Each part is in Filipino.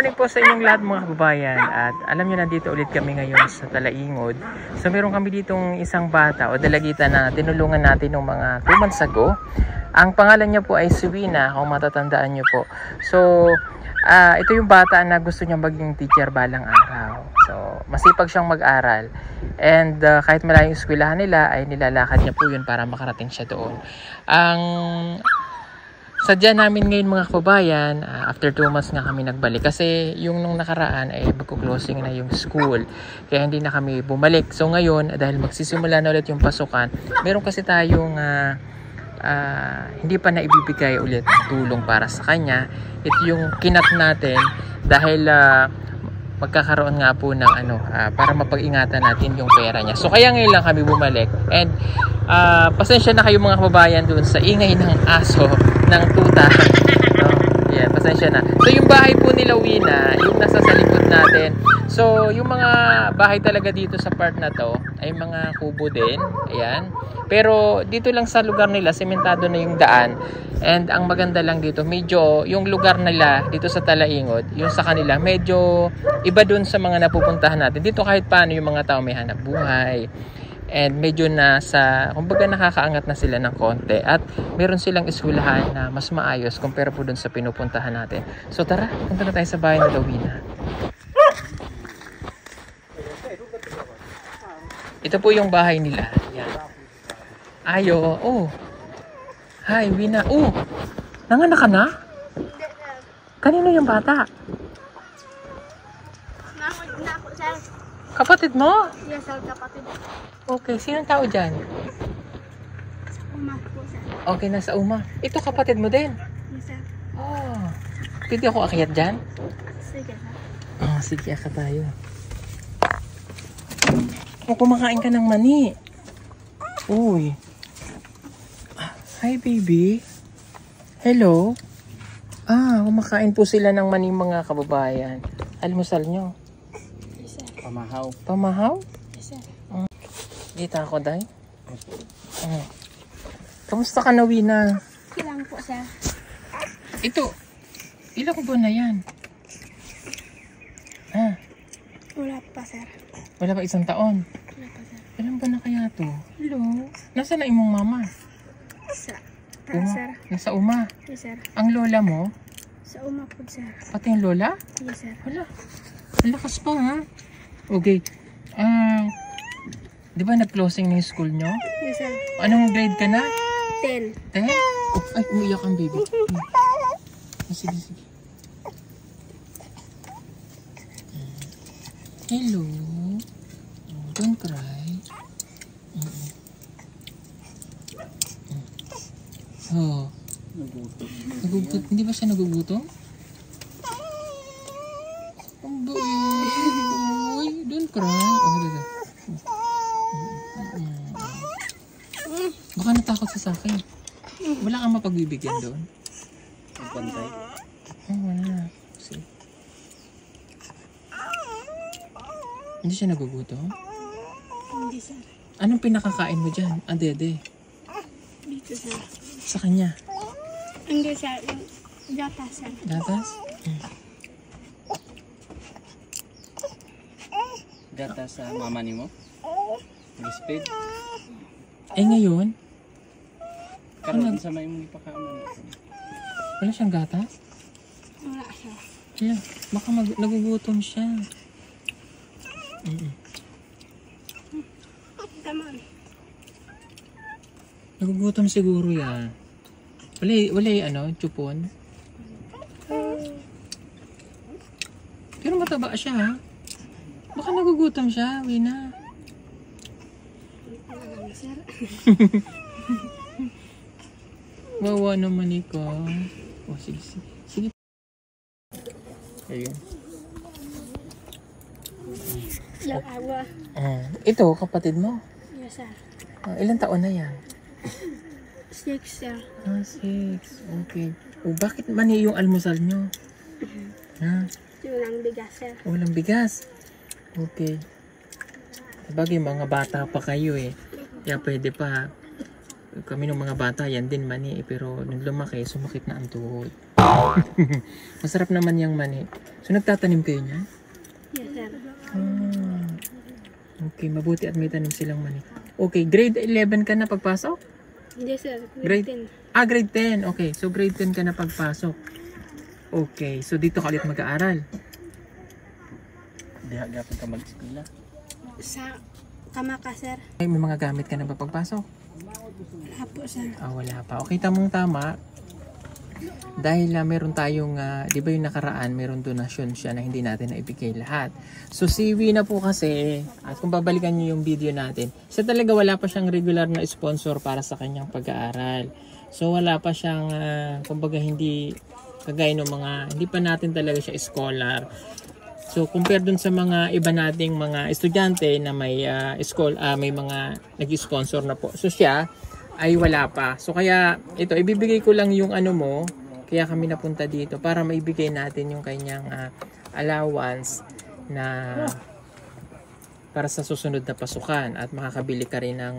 morning po sa inyong lahat mga kababayan. At alam nyo, nandito ulit kami ngayon sa Talaingod. So meron kami ditong isang bata o dalagitan na tinulungan natin ng mga 2 months ago. Ang pangalan niya po ay Suwina, kung matatandaan nyo po. So ito yung bata na gusto niya maging teacher balang araw. So masipag siyang mag-aral. And kahit malayong eskwelahan nila ay nilalakad niya po yun para makarating siya doon. Ang sadya namin ngayon mga kababayan, after 2 months nga kami nagbalik. Kasi yung nung nakaraan ay magko-closing na yung school. Kaya hindi na kami bumalik. So ngayon, dahil magsisimula na ulit yung pasukan, meron kasi tayong hindi pa na ibibigay ulit ng tulong para sa kanya. Ito yung kinat natin dahil magkakaroon nga po ng para mapag-ingatan natin yung pera niya. So kaya ngayon lang kami bumalik. And pasensya na kayo mga kababayan doon sa ingay ng aso ng tuta. Yeah, pasensya na. So yung bahay po nila Wina, yung nasa sa likod natin. So yung mga bahay talaga dito sa part na to ay mga kubo din. Ayan. Pero dito lang sa lugar nila, sementado na yung daan. And ang maganda lang dito, medyo yung lugar nila dito sa Talaingod, yung sa kanila, medyo iba dun sa mga napupuntahan natin. Dito kahit paano yung mga tao may hanap buhay. And medyo nasa, kumbaga nakakaangat na sila ng konti. At meron silang eskwelahan na mas maayos kumpara po dun sa pinupuntahan natin. So tara, punta na tayo sa bahay nila Wina. Ito po yung bahay nila. Yan. Ayo, oh. Hi, Wina. Oh, nanganak ka na? Kanino yung bata? Nako, sir. Kapatid mo? Yes, sir, kapatid. Okay, sinong tao dyan? Sa uma po, sir. Okay, nasa uma. Ito kapatid mo din? Yes, sir. Oh, pwede ako akyat dyan? Sige, sir. Oh, sige, akyat tayo. Oh, kumakain ka ng mani. Uy. Hi, baby. Hello. Kumakain po sila ng mani mga kababayan. Almusal nyo. Yes, sir. Pamahaw. Pamahaw? Yes, sir. Kita ako, Day. Kamusta ka na, Wina? Kailangan po, sir. Ito. Ilang buwan na yan? Wala pa, sir. Wala pa 1 taon? Wala pa, sir. Ilang buwan na kaya to? Hello. Nasaan na imong mama? Sa sir. Nasa uma. Yes, sir. Ang lola mo? Sa uma po, sir. Pati yung lola? Yes, sir. Wala. Ang lakas pa, ha? Okay. Di ba nag-closing na yung school nyo? Yes, sir. Anong grade ka na? 10. 10? Oh, ay, umiyak ang baby. Sige, sige. Hello. Don't cry. Oh. Nagugutom. Hindi ba siya nagugutom? Ang boy. Don't cry. Oh, halika. Baka natakot sa akin. Wala kang mapagbibigyan doon. Pantay. Wala. See. Hindi siya nagugutom? Hindi, sir. Anong pinakakain mo dyan? Dede. Dito, sir. Sa kanya? Hindi, sir. Yung gata, sir. Gatas? Gata sa mama ni mo? Nag-speed? Ngayon? Karoon sa may mong ipakaaman. Wala siyang gatas? Wala, sir. Wala. Baka nagugutom siya. Tama. Nagugutom siguro yan. Wala chupon. Pero mataba siya, ha? Baka nagugutom siya, Wina. Sir. Wawa naman ikaw. Oh, sige, sige. Sige. Ayun. Awa. Ito, kapatid mo. Yes, sir. Ilang taon na yan? 6, sir. 6. Okay. Bakit mani yung almusal nyo? Walang bigas, sir. Walang bigas? Okay. Sabagay, mga bata pa kayo eh. Kaya pwede pa. Kami ng mga bata, yan din mani eh. Pero nung lumaki, sumakit na ang tuhod. Masarap naman yung mani. So, nagtatanim kayo niya? Yes, sir. Okay, mabuti at may tanim silang mani. Okay, grade 11 ka na pagpasok? Hindi, sir. Grade 10. grade 10. Okay, so grade 10 ka na pagpasok. Okay, so dito ka ulit mag-aaral. Di hagapon ka mag-eskwela. Sa Kamaka, sir. May mga gamit ka na ba pagpasok? Wala po, sir. Wala pa. Okay, tamang tama. Dahil meron tayong, di ba yung nakaraan, meron donasyon siya na hindi natin naibigay lahat. So si Wina po kasi, at kung babalikan niyo yung video natin, siya talaga wala pa siyang regular na sponsor para sa kanyang pag-aaral. So wala pa siyang, kumbaga hindi, kagaya ng mga, hindi pa natin talaga siya scholar. So compare dun sa mga iba nating mga estudyante na may may mga nag-sponsor na po. So siya ay wala pa. So kaya ito ibibigay ko lang yung ano mo, kaya kami napunta dito para maibigay natin yung kanyang allowance na para sa susunod na pasukan at makakabili ka rin ng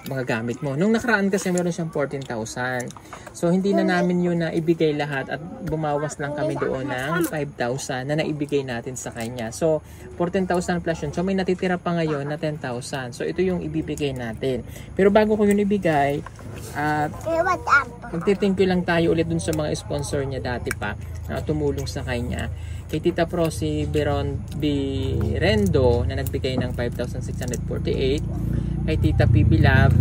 mga gamit mo. Nung nakaraan kasi meron siyang 14,000. So hindi na namin yun na ibigay lahat at bumawas lang kami doon ng 5,000 na naibigay natin sa kanya. So 14,000 plus yun. So may natitira pa ngayon na 10,000. So ito yung ibibigay natin. Pero bago ko yun ibigay, magti-thank you lang tayo ulit dun sa mga sponsor niya dati pa na tumulong sa kanya. Kay Tita Pro si Birendo na nagbigay ng 5,648. Kay Tita PB Love,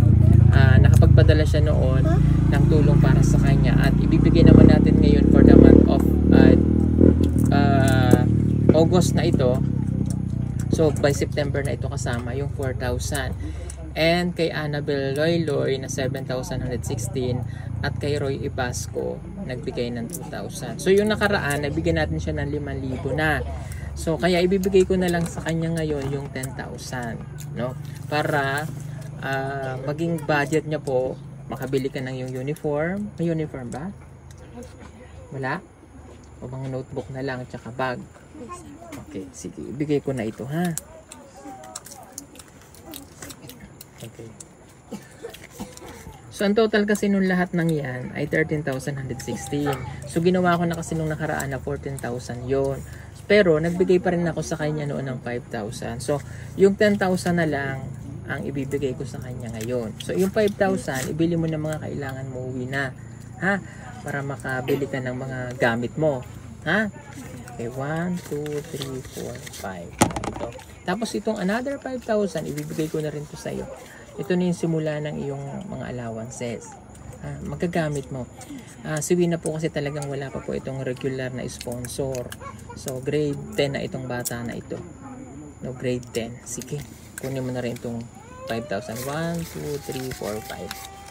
nakapagpadala siya noon ng tulong para sa kanya at ibibigay naman natin ngayon for the month of August na ito. So by September na ito kasama yung 4,000. And kay Annabel Loyloy na 7,116 at kay Roy Ibasco nagbigay ng 2,000. So yung nakaraan, nabigyan natin siya ng 5,000 na. So kaya ibibigay ko na lang sa kanya ngayon yung 10,000, no? Para maging budget niya po, makabili ka ng yung uniform. May uniform ba? Wala? O mga notebook na lang at saka bag. Okay, sige, ibigay ko na ito, ha? Okay. So, ang total kasi nung lahat ng yan ay 13,116. So, ginawa ko na kasi nung nakaraan na 14,000 yon. Pero, nagbigay pa rin ako sa kanya noon ng 5,000. So, yung 10,000 na lang ang ibibigay ko sa kanya ngayon. So, yung 5,000, ibili mo ng mga kailangan mo uwi na. Ha? Para makabili ka ng mga gamit mo. Ha? Okay, 1, 2, 3, 4, 5. Ito. Tapos, itong another 5,000, ibibigay ko na rin to sa'yo. Ito na yung simula ng iyong mga allowances. Magagamit mo. Si Wina po kasi talagang wala pa po itong regular na sponsor. So, grade 10 na itong bata na ito. No, grade 10. Sige, kunin mo na rin itong 5,000. 1, 2, 3, 4,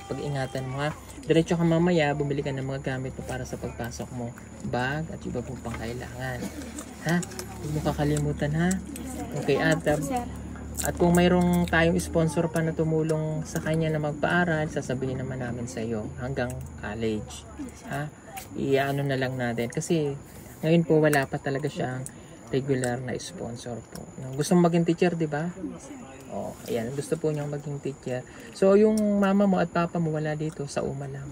5. Pag-ingatan mo, ha. Diretso ka mamaya, bumili ka ng mga gamit mo para sa pagpasok mo. Bag at iba pong pangkailangan. Ha? Huwag mo kakalimutan, ha. Okay, at kung mayroong tayong sponsor pa na tumulong sa kanya na magpaaral, sasabihin naman namin sa iyo hanggang college. Ha? Iano na lang natin. Kasi ngayon po wala pa talaga siyang regular na sponsor po. Gusto mong maging teacher, di ba? Oh, ayan. Gusto po niyang maging teacher. So, yung mama mo at papa mo wala dito sa uma lang.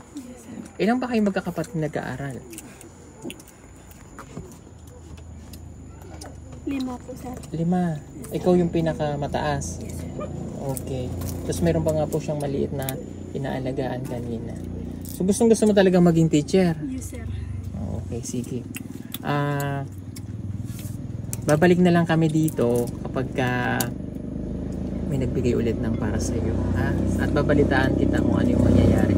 Ilan ba kayo magkakapatid nag-aaral? 5 po, sir. 5. Ikaw yung pinakamataas. Okay. Tapos meron pa nga po siyang maliit na inaalagaan kanina. So gusto mo talaga maging teacher? Yes, sir. Okay, sige. Babalik na lang kami dito kapag may nagbigay ulit ng para sa iyo. At babalitaan kita kung ano yung mangyayari.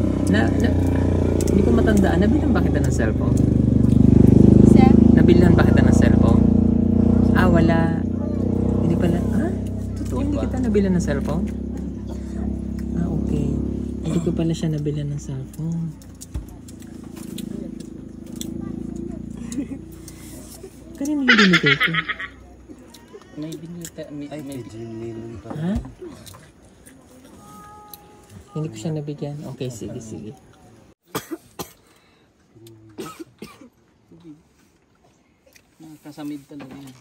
Hindi ko matandaan. Nabilan ba kita ng cellphone? Sir? Nabilan ba kita ng cellphone? Wala. Hindi pala. Totoo hindi kita nabilan ng cellphone? Okay. Hindi ko pala siya nabilan ng cellphone. Kanino yung binigay ko? May binili ka. Ha? Hindi ko siya nabigyan. Okay, sige. Kasamid talaga yan.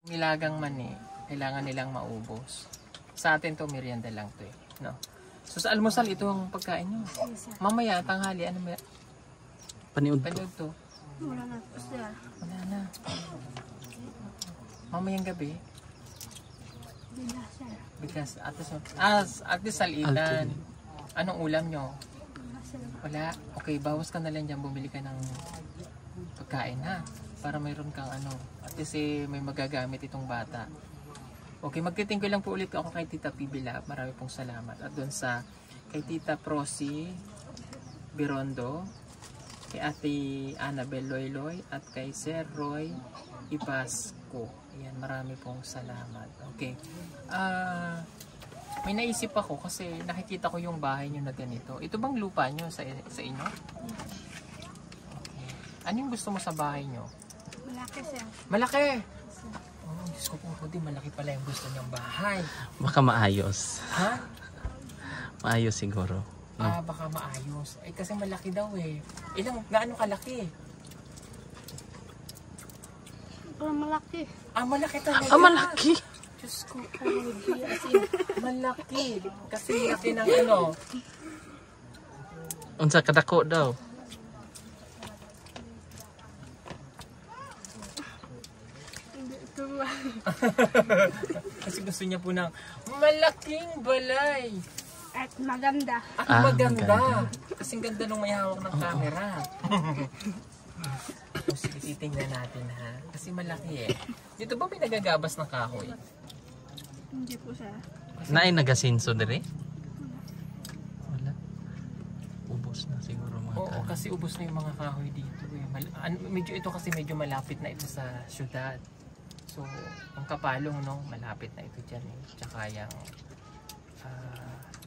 Nilagang mani, kailangan nilang maubos. Sa atin to, merienda lang to eh. No? So sa almusal, ito ang pagkain nyo. Mamaya, tanghali, ano may... Paniud to. Panood to. Wala na po, sir. Wala na. Mamayang gabi, Bila, sir. because at the salitan. Anong ulam nyo? Wala, sir. Wala. Okay, bawas ka na lang dyan, bumili ka ng pagkain ha. Para mayroon kang ano. At least may magagamit itong bata. Okay, magtitingko lang po ulit ako kay Tita Pibila. Marami pong salamat. At doon sa kay Tita Prosi Birondo, kay Ate Annabel Loyloy, at kay Sir Roy Ipasco. Ayan, marami pong salamat. Okay. May naisip ako kasi nakikita ko yung bahay nyo na ganito. Ito bang lupa nyo sa inyo? Okay. Ano yung gusto mo sa bahay nyo? Malaki, sir. Malaki! Oh, Diyos ko po, Rudy, malaki pala yung gusto niyang bahay. Baka maayos. Ha? Maayos siguro. Baka maayos. Eh, kasi malaki daw eh. Gaano kalaki? Malaki. Malaki talaga. Malaki! Diyos ko po, Rudy. As in, malaki. Kasi laki ng ano. Unsa kadako daw? Kasi gusto niya po ng malaking balay. At maganda. Maganda. Kasing ganda nung may hawak ng camera. So, sige, titingnan natin ha. Kasi malaki eh. Dito ba may nagagabas ng kahoy? Hindi po, sir. Naay nagasinso dire? Wala. Ubos na siguro mga Oo, kasi ubos na yung mga kahoy dito eh. Medyo ito kasi medyo malapit na ito sa syudad. So, ang Kapalong no, malapit na ito dyan eh. Tsaka yung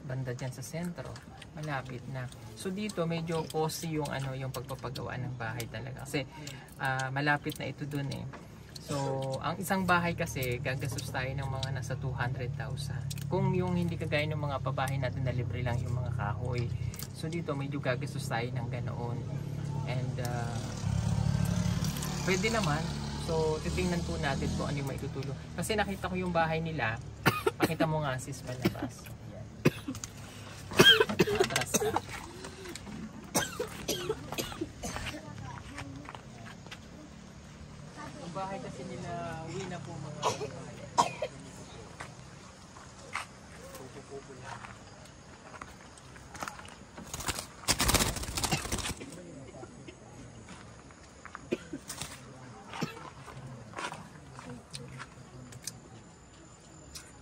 banda dyan sa sentro, malapit na. So dito medyo costly yung ano, yung pagpapagawa ng bahay talaga. Kasi malapit na ito dun eh. So, ang isang bahay kasi gagastos tayo ng mga nasa 200,000. Kung yung hindi kagaya ng mga pabahay natin na libre lang yung mga kahoy. So dito medyo gagastos tayo ng ganoon. And pwede naman. So, titingnan po natin kung ano yung maitutulong. Kasi nakita ko yung bahay nila. Pakita mo nga sis palabas. Ayan. Atras ka. Yung bahay kasi nila, uwi na po mga pupo lang.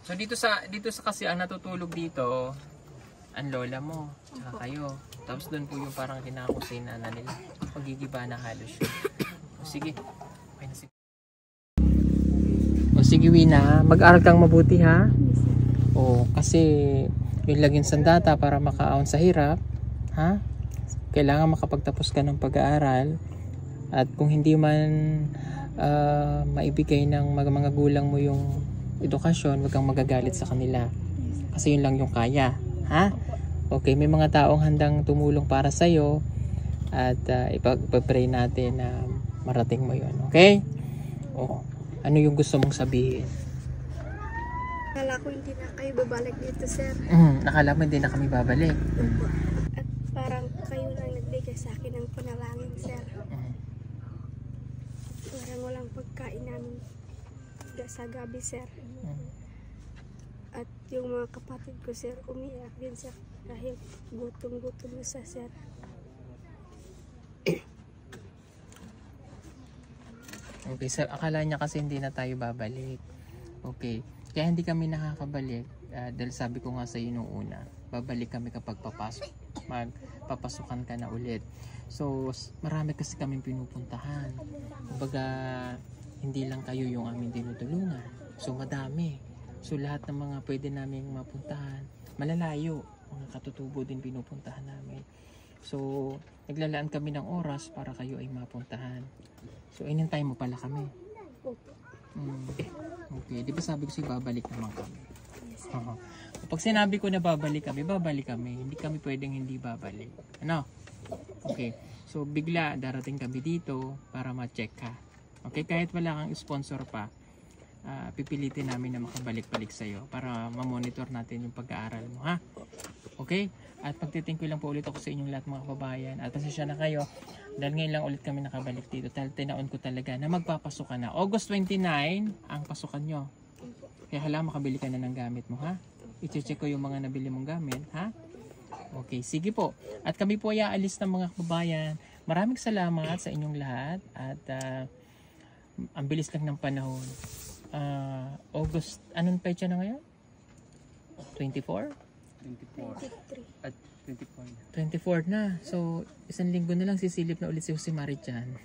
So dito sa kasi ang natutulog dito ang lola mo, tsaka kayo. Tapos doon po yung parang kinakusina na nila. Pagigiba na halos yun. O sige. Okay na sige. O sige Wina, mag-aral kang mabuti ha. O kasi yun laging sandata para makaahon sa hirap. Ha? Kailangan makapagtapos ka ng pag-aaral. At kung hindi man maibigay ng mga gulang mo yung edukasyon, wag kang magagalit sa kanila. Kasi yun lang yung kaya. Ha? Okay, may mga taong handang tumulong para sa'yo at ipag-pray natin na marating mo yun. Okay? O, ano yung gusto mong sabihin? Akala ko hindi na kayo babalik dito, sir. Nakala mo hindi na kami babalik. At parang kayo lang nagbigay sa akin ng panalangin, sir. Parang walang pagkain namin sa gabi, sir. At yung mga kapatid ko, sir, umiyak din, sir. Dahil gutom-gutom na sa sir. Okay, sir, akala niya kasi hindi na tayo babalik. Okay, kaya hindi kami nakakabalik dahil sabi ko nga sa iyo nung una, babalik kami kapag magpapasukan ka na ulit. So, marami kasi kaming pinupuntahan. Kumbaga, hindi lang kayo yung aming tinutulungan. So, madami. So, lahat ng mga pwede naming mapuntahan, malalayo. Mga katutubo din pinupuntahan namin. So, naglalaan kami ng oras para kayo ay mapuntahan. So, inintay mo pala kami. Okay, di ba sabi ko sa'yo babalik naman kami? Pag sinabi ko na babalik kami, babalik kami. Hindi kami pwedeng hindi babalik. Ano? Okay. So, bigla darating kami dito para ma-check ka. Okay? Kahit wala kang sponsor pa, pipilitin namin na makabalik-balik sa'yo para ma-monitor natin yung pag-aaral mo, ha? Okay? At pagtitingko lang po ulit ako sa inyong lahat mga kababayan. At pasensya na kayo dahil ngayon lang ulit kami nakabalik dito. Dahil tinaon ko talaga na magpapasok ka na. August 29 ang pasukan nyo. Kaya hala, makabili ka na ng gamit mo, ha? I-check ko yung mga nabili mong gamit, ha? Okay, sige po. At kami po ay aalis ng mga kababayan. Maraming salamat sa inyong lahat. At ang bilis lang ng panahon. August, anong pecha na ngayon? 24? 24. At 24. 24 na. So, isang linggo na lang sisilip na ulit si Jose Marichan.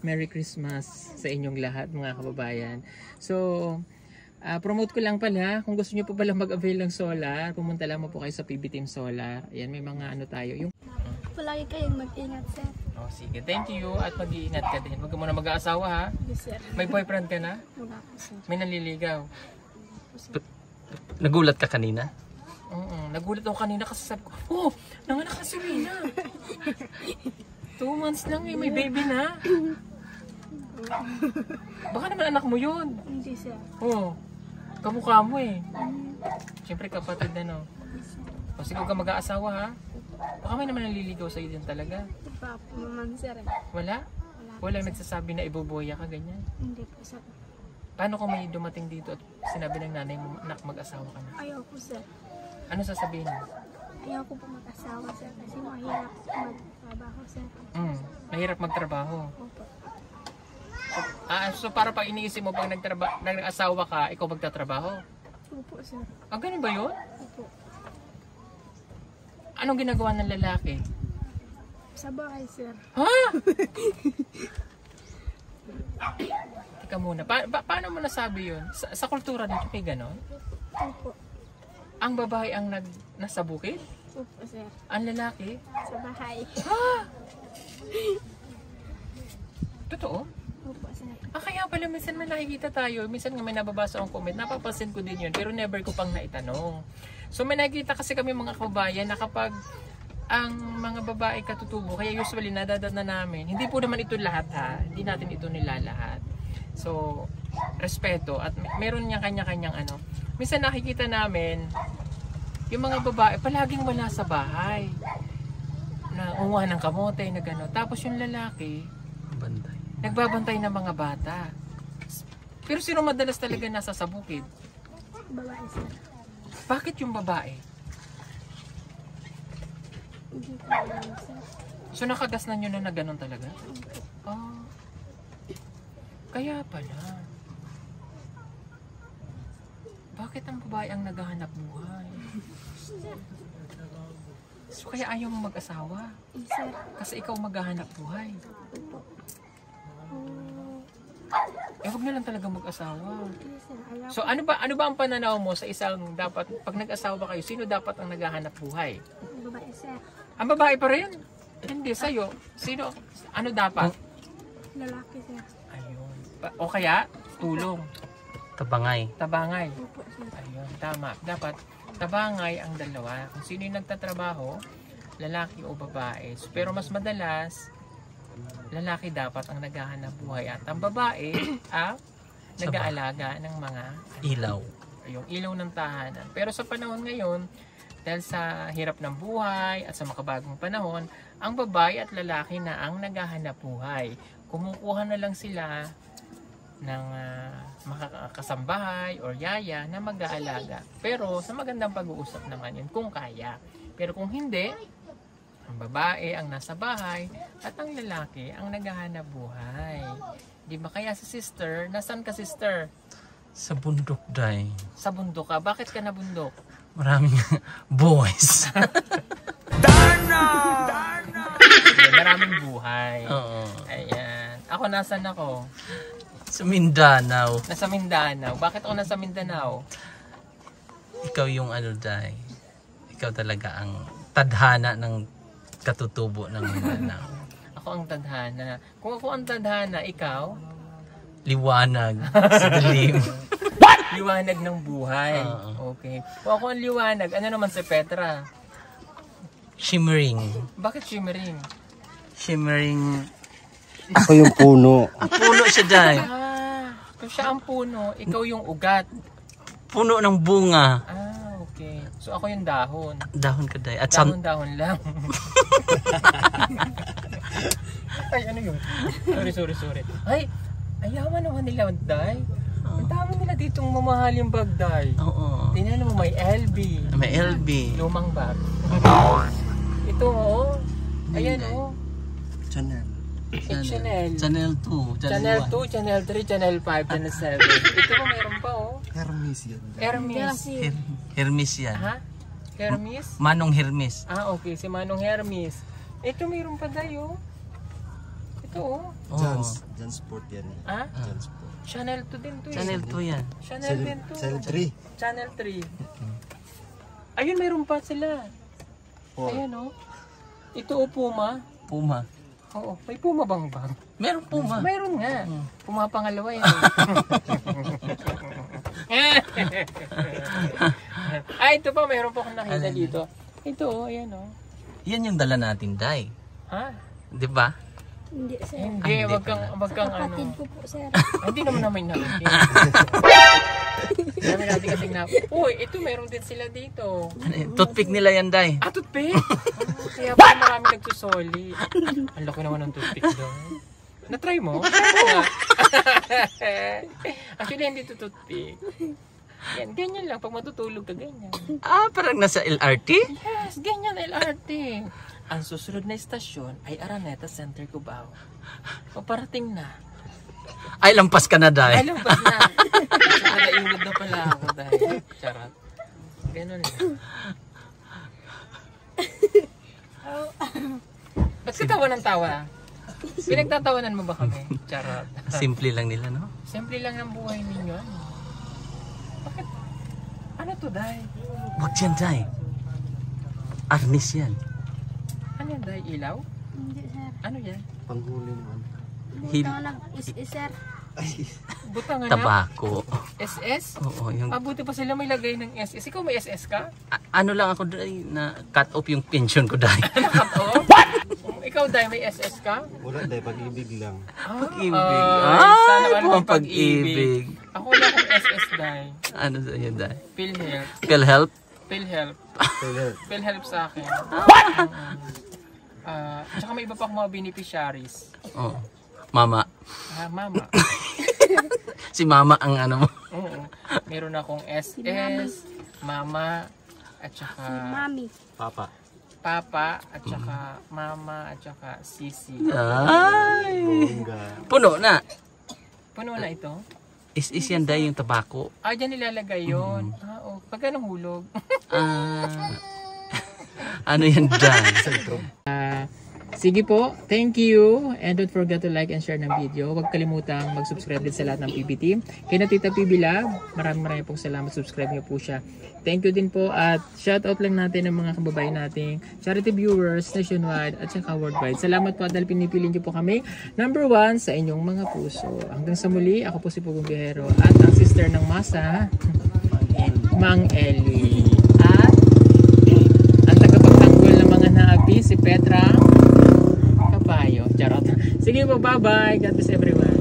Merry Christmas sa inyong lahat mga kababayan. So, promote ko lang pala, kung gusto niyo po pala mag-avail ng solar, pumunta lang mo po kayo sa PB Team Solar. Ayan, may mga ano tayo. Yung Palagi kayong mag-ingat, sir. oh, sige, thank you at mag-iingat ka din. Huwag ka muna mag-aasawa, ha? Yes, sir. May boyfriend ka na? Wala po, sir. May nanliligaw? Nagulat ka kanina? Oo, nagulat ako kanina kasi sabi ko, oh, nanganak na si Rina. 2 months lang eh, may baby na. Baka naman anak mo yun. Hindi, sir. Oo, kamukha mo eh. Siyempre kapatid na, no? O sige, huwag ka mag-aasawa, ha? Baka may naman nanliligaw sa'yo din talaga. Iba po naman, sir. Wala? Wala nagsasabi na ibubuya ka, ganyan. Hindi po, sir. Paano kung may dumating dito at sinabi ng nanay mo, anak, mag-asawa ka na? Ayaw po, sir. Ano sasabihin mo? Ayaw ko po mag-asawa, sir. Kasi mahirap magtrabaho, sir. Mahirap magtrabaho. Opo. So para pag iniisip mo pag nag-asawa ka, ikaw magtatrabaho? Opo, sir. Ganun ba yun? Opo. Anong ginagawa ng lalaki? Sa bahay, sir. Ha? Teka muna, paano mo nasabi yun? Sa kultura nito may ganon? Opo. Ang babae ang nasa bukid? Opo, sir. Ang lalaki? Sa bahay. Totoo? Opo, sir. Kaya pala minsan may nakikita tayo, minsan nga may nababasa akong comment, napapansin ko din yun, pero never ko pang naitanong. So may nakikita kasi kami mga kababayan na kapag ang mga babae katutubo, kaya usually nadadad na namin, hindi po naman ito lahat ha, hindi natin ito nilalahat. So, respeto at meron niya kanya-kanyang ano. Minsan nakikita namin, yung mga babae palaging wala sa bahay. Na unguha ng kamote, na gano'n. Tapos yung lalaki, Bantay. nagbabantay ng mga bata. Pero sino madalas talaga nasa sa bukid? Babae, sir. Bakit yung babae? Hindi ko alam, sir. So nakagasnan nyo na gano'n talaga? Oh. Kaya pala. Bakit ang babae ang naghahanap buhay? So kaya ayaw mo mag-asawa? Sir. Kasi ikaw maghahanap buhay. Opo. Huwag na lang talaga mag-asawa. Yes, sir. Ayaw So ano ba ang pananaw mo sa isang dapat, pag nag-asawa kayo, sino dapat ang naghahanap buhay? ko babae, sir. Ang babae pa rin? Hindi, sa'yo. Sino? Ano dapat? Lalaki, sir. Ayun. O kaya, tulong. Tabangay. Tabangay. Opo, sir. Ayun, tama. Dapat, tabangay ang dalawa. Kung sino yung nagtatrabaho, lalaki o babae. So, pero mas madalas, lalaki dapat ang naghahanap buhay. At ang babae, ang nag-aalaga ng mga Ilaw. yung ilaw ng tahanan. Pero sa panahon ngayon, dahil sa hirap ng buhay at sa makabagong panahon, ang babae at lalaki na ang naghahanap buhay. Kumukuha na lang sila ng makakasambahay or yaya na mag-aalaga. Pero sa magandang pag-uusap naman yun kung kaya. Pero kung hindi, ang babae ang nasa bahay at ang lalaki ang naghahanap buhay. Di ba kaya si sister, nasaan ka sister? Sa bundok, day. Sa bundok ka. Bakit ka na bundok? Maraming boys. Maraming buhay. Oo. Ayan. Ako nasan ako? Sa Mindanao. Nasa Mindanao. Bakit ako nasa Mindanao? Ikaw yung ano, day. Ikaw talaga ang tadhana ng katutubo ng Mindanao. Ako ang tadhana. Kung ako ang tadhana, ikaw? Liwanag sa dilim. liwanag ng buhay. Okay. Kung ako ang liwanag, ano naman si Petra? Shimmering. Bakit shimmering? Shimmering. Ako yung puno. Puno siya, Day. Kung siya ang puno, ikaw yung ugat. Puno ng bunga. Okay. So ako yung dahon. Dahon ka, Day. At Dahon-dahon lang. Ay, ano yun? Sorry. Ay, ayawan naman nila, Day. Ang dami nila ditong mamahaling bag, Day. Oo. Tingnan mo, may LB. May LB. Lumang bag. Ito, oh. Ayan, oh. Chanel. Chanel. Chanel 2. Channel 2, Channel 3, Channel 5, Channel 7. Ito pa, mayroon pa, oh. Hermes yan. Hermes. Hermes yan. Ha? Hermes? Manong Hermes. Okay. Si Manong Hermes. Ito, mayroon pa tayo. Ito, oh. Jan's Sport yan. Ha? Jan's Sport. Channel 2 din to, eh. Channel 2 yan. Channel din to. Channel 3. Channel 3. Ayun, mayroon pa sila. Ayan, oh. Ito, oh, Puma. Puma. Oo, may Puma bang bang? Meron Puma. Mayroon nga. Puma pangalawa yan. Ito pa, mayroon pa akong nakita dito. Ito, oh, ayan, oh. Yan yung dala natin, Day. Ha? Di ba? Hindi, sir. Hindi, wag kang Kapatid ano. ko po, sir. Hindi naman namin nakikita. Dami natin kasing na. Uy, ito meron din sila dito. Toothpick nila yan, Day. Toothpick? Kaya pa marami nagsusoli. Ang laki naman ng toothpick doon. Na-try mo? Try mo nga. Actually, hindi ito toothpick. Yan, ganyan lang. Pag matutulog ka, ganyan. Parang nasa LRT? Yes, ganyan LRT. Ang susunod na estasyon ay Araneta Center, Cubao. Paparating na. Ay, lampas ka na, Day. Alam ba na? Nalaingod na pala ako dahil. Charot. Ganun lang. Ba't ka tawa ng tawa? Pinagtatawanan mo ba kami? Charot. Simple lang nila, no? Simple lang ang buhay ninyo. Bakit? Ano to, Day? Wag yan, Day. Arnis yan. Ano yan, Day? Ilaw? Hindi, sir. Ano yan? Panghuli naman. Buta lang, sir. Butangan na? Tabako. SS? Oo, yung... Buti pa sila may lagay ng SS. Ikaw may SS ka? ano lang ako, Day, na cut off yung pension ko, Day. Cut off? What? Ikaw, Day, may SS ka? Wala, dahil pag-ibig lang. Pag-ibig. Sana Ay, ano pang pag-ibig. Ako wala akong SS, Day. Ano sa iyo, Day? PhilHealth. PhilHealth? PhilHealth. PhilHealth sa akin. Tsaka may iba pa akong mga beneficiaries. Oh. Mama. Mama. Si Mama ang ano mo. Oo. Meron akong SS, Mama, at saka Mami. Papa. Papa, at saka Mama, at saka Sisi. Ay. Bongga. Puno na. Puno na ito? Is yan, Day, yung tabako. Dyan nilalagay yun. Pag anong hulog? Ano yan, Day? Sige po, thank you. And don't forget to like and share ng video. Huwag kalimutang mag-subscribe din sa lahat ng PB team. Kay na Tita PB Love, maraming pong salamat. Subscribe niyo po siya. Thank you din po. At shoutout lang natin ng mga kababayan nating charity viewers nationwide at saka worldwide. Salamat po dahil pinipili niyo po kami number 1 sa inyong mga puso. Hanggang sa muli, ako po si Pugong Bihero at ang sister ng masa, Mang Eli. At ang tagapagtanggol ng mga naapi, si Petra Kapayo. Charot. Sige po, bye-bye. God bless everyone.